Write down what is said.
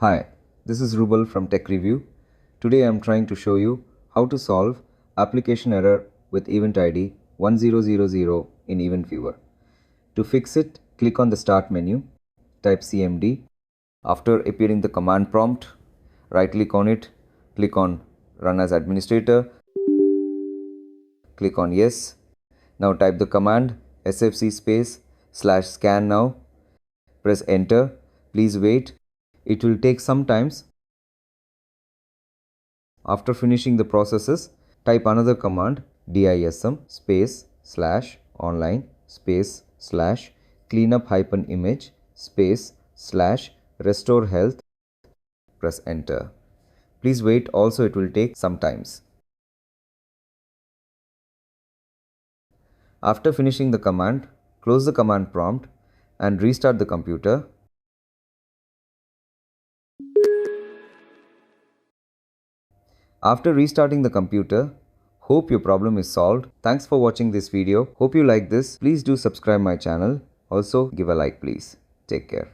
Hi, this is Rubal from Tech Review. Today I am trying to show you how to solve application error with event ID 1000 in Event Viewer. To fix it, click on the Start menu, type CMD. After appearing the command prompt, right click on it, click on Run as Administrator, click on Yes. Now type the command sfc /scan now, press enter. Please wait, it will take some time. After finishing the processes, type another command DISM /online /cleanup-image /restore health. Press enter. Please wait, also it will take some times. After finishing the command, close the command prompt and restart the computer. After restarting the computer, hope your problem is solved. Thanks for watching this video. Hope you like this. Please do subscribe my channel. Also give a like please. Take care.